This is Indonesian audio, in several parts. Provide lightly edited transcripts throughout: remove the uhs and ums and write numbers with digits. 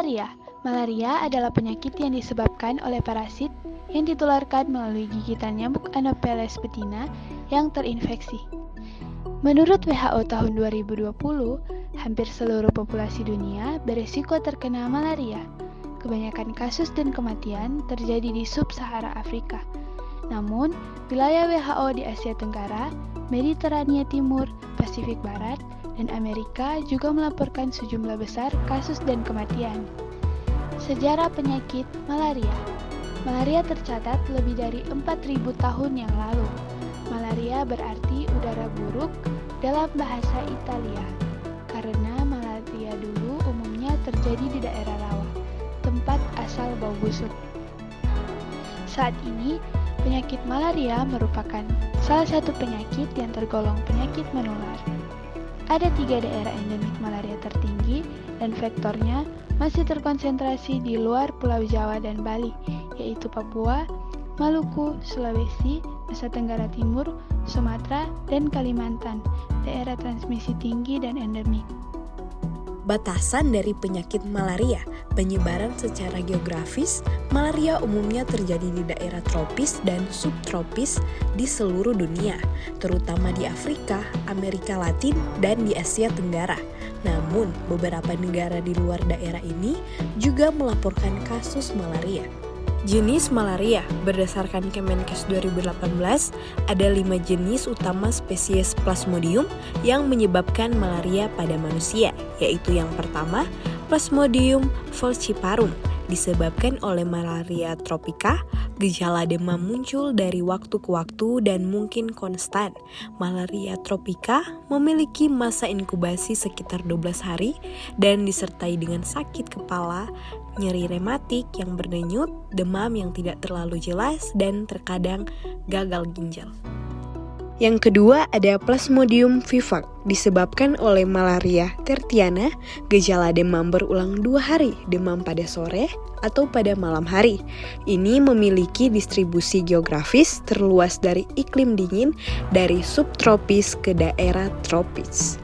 Malaria. Malaria adalah penyakit yang disebabkan oleh parasit yang ditularkan melalui gigitan nyamuk Anopheles betina yang terinfeksi. Menurut WHO tahun 2020, hampir seluruh populasi dunia beresiko terkena malaria. Kebanyakan kasus dan kematian terjadi di sub-Sahara Afrika. Namun, wilayah WHO di Asia Tenggara, Mediterania Timur, Pasifik Barat, dan Amerika juga melaporkan sejumlah besar kasus dan kematian. Sejarah penyakit malaria. Malaria tercatat lebih dari 4.000 tahun yang lalu. Malaria berarti udara buruk dalam bahasa Italia, karena malaria dulu umumnya terjadi di daerah rawa, tempat asal bau busuk. Saat ini, penyakit malaria merupakan salah satu penyakit yang tergolong penyakit menular. Ada 3 daerah endemik malaria tertinggi dan vektornya masih terkonsentrasi di luar Pulau Jawa dan Bali, yaitu Papua, Maluku, Sulawesi, Nusa Tenggara Timur, Sumatera, dan Kalimantan, daerah transmisi tinggi dan endemik. Batasan dari penyakit malaria, penyebaran secara geografis, malaria umumnya terjadi di daerah tropis dan subtropis di seluruh dunia, terutama di Afrika, Amerika Latin, dan di Asia Tenggara. Namun, beberapa negara di luar daerah ini juga melaporkan kasus malaria. Jenis malaria, berdasarkan Kemenkes 2018, ada 5 jenis utama spesies Plasmodium yang menyebabkan malaria pada manusia, yaitu yang pertama, Plasmodium falciparum, disebabkan oleh malaria tropika. Gejala demam muncul dari waktu ke waktu dan mungkin konstan. Malaria tropika memiliki masa inkubasi sekitar 12 hari dan disertai dengan sakit kepala, nyeri rematik yang berdenyut, demam yang tidak terlalu jelas, dan terkadang gagal ginjal. Yang kedua ada Plasmodium vivax, disebabkan oleh malaria tertiana, gejala demam berulang 2 hari, demam pada sore atau pada malam hari. Ini memiliki distribusi geografis terluas dari iklim dingin dari subtropis ke daerah tropis.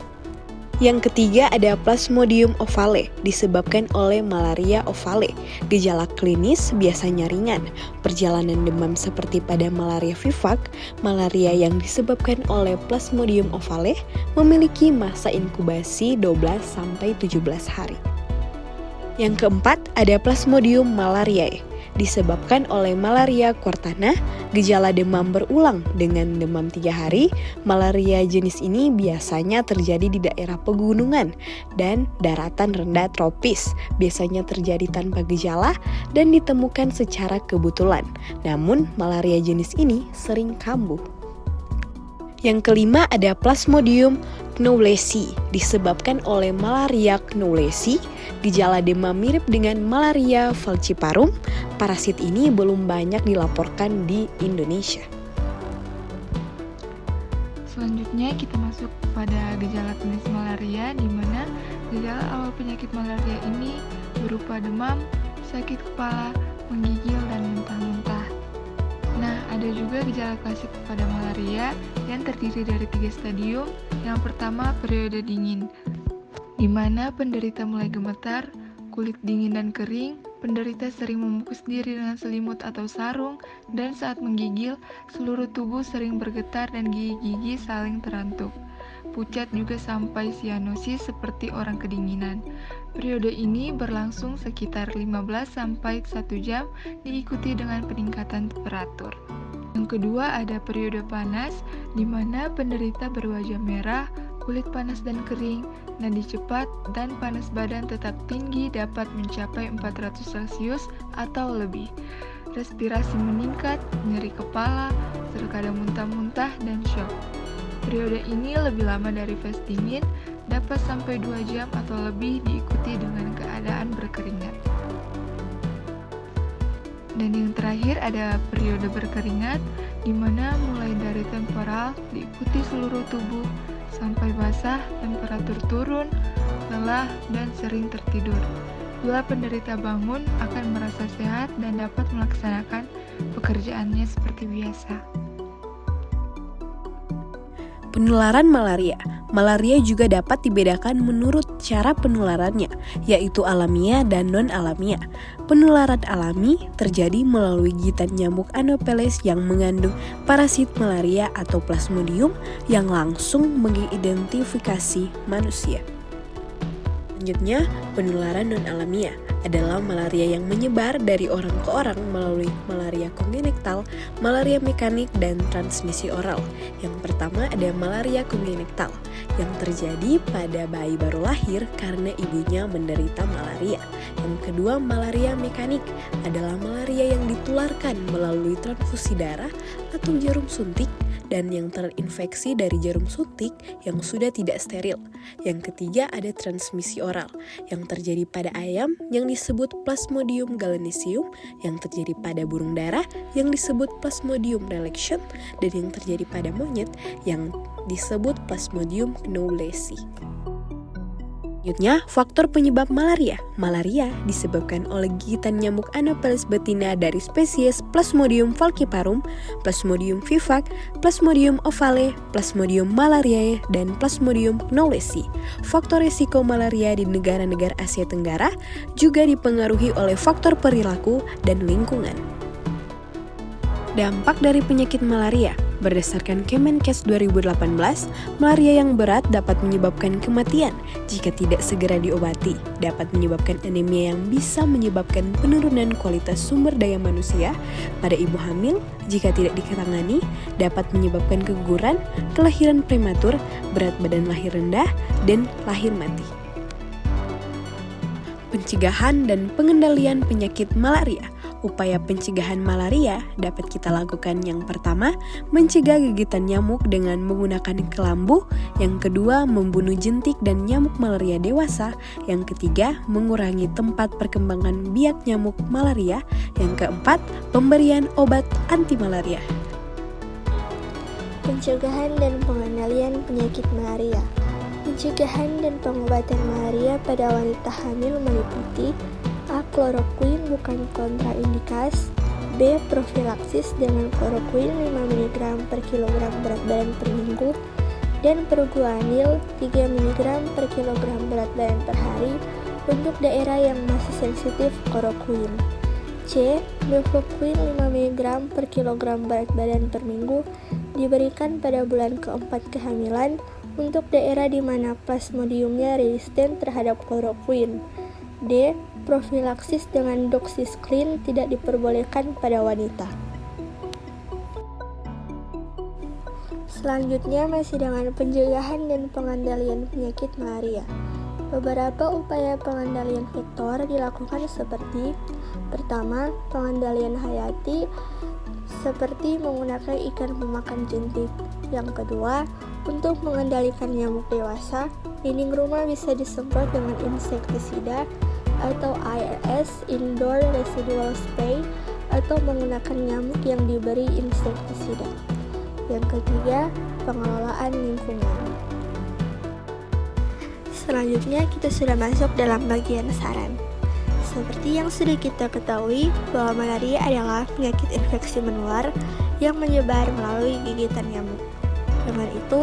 Yang ketiga ada Plasmodium ovale, disebabkan oleh malaria ovale. Gejala klinis biasanya ringan. Perjalanan demam seperti pada malaria vivax, malaria yang disebabkan oleh Plasmodium ovale memiliki masa inkubasi 12-17 hari. Yang keempat ada Plasmodium malariae, disebabkan oleh malaria quartana, gejala demam berulang dengan demam 3 hari. Malaria jenis ini biasanya terjadi di daerah pegunungan dan daratan rendah tropis, biasanya terjadi tanpa gejala dan ditemukan secara kebetulan. Namun, malaria jenis ini sering kambuh. Yang kelima ada Plasmodium knowlesi, disebabkan oleh malaria knowlesi. Gejala demam mirip dengan malaria falciparum. Parasit ini belum banyak dilaporkan di Indonesia. Selanjutnya kita masuk pada gejala klinis malaria, di mana gejala awal penyakit malaria ini berupa demam, sakit kepala, menggigil, dan muntah-muntah. Nah, ada juga gejala klasik pada malaria yang terdiri dari 3 stadium. Yang pertama, periode dingin, di mana penderita mulai gemetar, kulit dingin dan kering, penderita sering membungkus diri dengan selimut atau sarung, dan saat menggigil, seluruh tubuh sering bergetar dan gigi-gigi saling terantuk. Pucat juga sampai sianosis seperti orang kedinginan. Periode ini berlangsung sekitar 15-1 jam, diikuti dengan peningkatan temperatur. Yang kedua ada periode panas, di mana penderita berwajah merah, kulit panas dan kering, nadi cepat, dan panas badan tetap tinggi dapat mencapai 400 Celcius atau lebih. Respirasi meningkat, nyeri kepala, terkadang muntah-muntah, dan syok. Periode ini lebih lama dari fase dingin, dapat sampai 2 jam atau lebih, diikuti dengan keadaan berkeringat. Dan yang terakhir ada periode berkeringat, di mana mulai dari temporal diikuti seluruh tubuh, sampai basah, temperatur turun, lelah, dan sering tertidur. Bila penderita bangun akan merasa sehat dan dapat melaksanakan pekerjaannya seperti biasa. Penularan malaria. Malaria juga dapat dibedakan menurut cara penularannya, yaitu alamiah dan non-alamiah. Penularan alami terjadi melalui gigitan nyamuk Anopheles yang mengandung parasit malaria atau Plasmodium yang langsung mengidentifikasi manusia. Selanjutnya, penularan non-alamiah adalah malaria yang menyebar dari orang ke orang melalui malaria kongenektal, malaria mekanik, dan transmisi oral. Yang pertama ada malaria kongenektal yang terjadi pada bayi baru lahir karena ibunya menderita malaria. Yang kedua, malaria mekanik adalah malaria yang ditularkan melalui transfusi darah atau jarum suntik dan yang terinfeksi dari jarum suntik yang sudah tidak steril. Yang ketiga ada transmisi oral yang terjadi pada ayam yang disebut Plasmodium gallinaceum, yang terjadi pada burung dara yang disebut Plasmodium relaxation, dan yang terjadi pada monyet yang disebut Plasmodium knowlesi. Selanjutnya, faktor penyebab malaria. Malaria disebabkan oleh gigitan nyamuk Anopheles betina dari spesies Plasmodium falciparum, Plasmodium vivax, Plasmodium ovale, Plasmodium malariae, dan Plasmodium knowlesi. Faktor risiko malaria di negara-negara Asia Tenggara juga dipengaruhi oleh faktor perilaku dan lingkungan. Dampak dari penyakit malaria. Berdasarkan Kemenkes 2018, malaria yang berat dapat menyebabkan kematian jika tidak segera diobati, dapat menyebabkan anemia yang bisa menyebabkan penurunan kualitas sumber daya manusia pada ibu hamil jika tidak ditangani, dapat menyebabkan keguguran, kelahiran prematur, berat badan lahir rendah, dan lahir mati. Pencegahan dan pengendalian penyakit malaria. Upaya pencegahan malaria dapat kita lakukan yang pertama, mencegah gigitan nyamuk dengan menggunakan kelambu, yang kedua, membunuh jentik dan nyamuk malaria dewasa, yang ketiga, mengurangi tempat perkembangan biak nyamuk malaria, yang keempat, pemberian obat anti malaria. Pencegahan dan pengendalian penyakit malaria. Pencegahan dan pengobatan malaria pada wanita hamil meliputi A. Kloroquine bukan kontraindikas, B. Profilaksis dengan kloroquine 5 mg per kilogram berat badan per minggu, dan Perguanil 3 mg per kilogram berat badan per hari untuk daerah yang masih sensitif kloroquine. C. Mefloquine 5 mg per kilogram berat badan per minggu diberikan pada bulan keempat kehamilan untuk daerah di mana plasmodiumnya resisten terhadap kloroquine. D. Profilaksis dengan doxycycline tidak diperbolehkan pada wanita. Selanjutnya masih dengan pencegahan dan pengendalian penyakit malaria. Beberapa upaya pengendalian vektor dilakukan seperti: pertama, pengendalian hayati seperti menggunakan ikan pemakan jentik. Yang kedua, untuk mengendalikan nyamuk dewasa, dinding rumah bisa disemprot dengan insektisida atau IRS (Indoor Residual Spray) atau menggunakan nyamuk yang diberi insektisida. Yang ketiga, pengelolaan lingkungan. Selanjutnya kita sudah masuk dalam bagian saran. Seperti yang sudah kita ketahui bahwa malaria adalah penyakit infeksi menular yang menyebar melalui gigitan nyamuk. Dengan itu,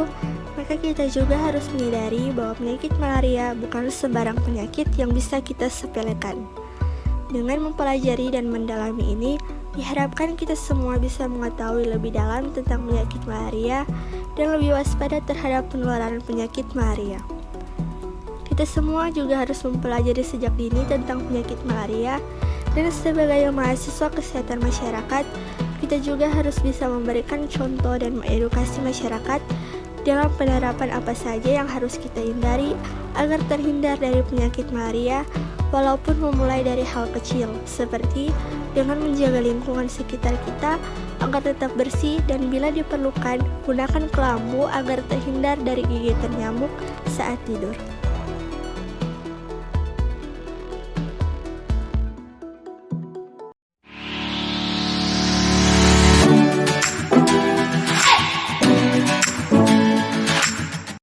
maka kita juga harus menyadari bahwa penyakit malaria bukan sembarang penyakit yang bisa kita sepelekan. Dengan mempelajari dan mendalami ini, diharapkan kita semua bisa mengetahui lebih dalam tentang penyakit malaria dan lebih waspada terhadap penularan penyakit malaria. Kita semua juga harus mempelajari sejak dini tentang penyakit malaria, dan sebagai mahasiswa kesehatan masyarakat, kita juga harus bisa memberikan contoh dan mengedukasi masyarakat dalam penerapan apa saja yang harus kita hindari agar terhindar dari penyakit malaria, walaupun memulai dari hal kecil, seperti dengan menjaga lingkungan sekitar kita agar tetap bersih dan bila diperlukan, gunakan kelambu agar terhindar dari gigitan nyamuk saat tidur.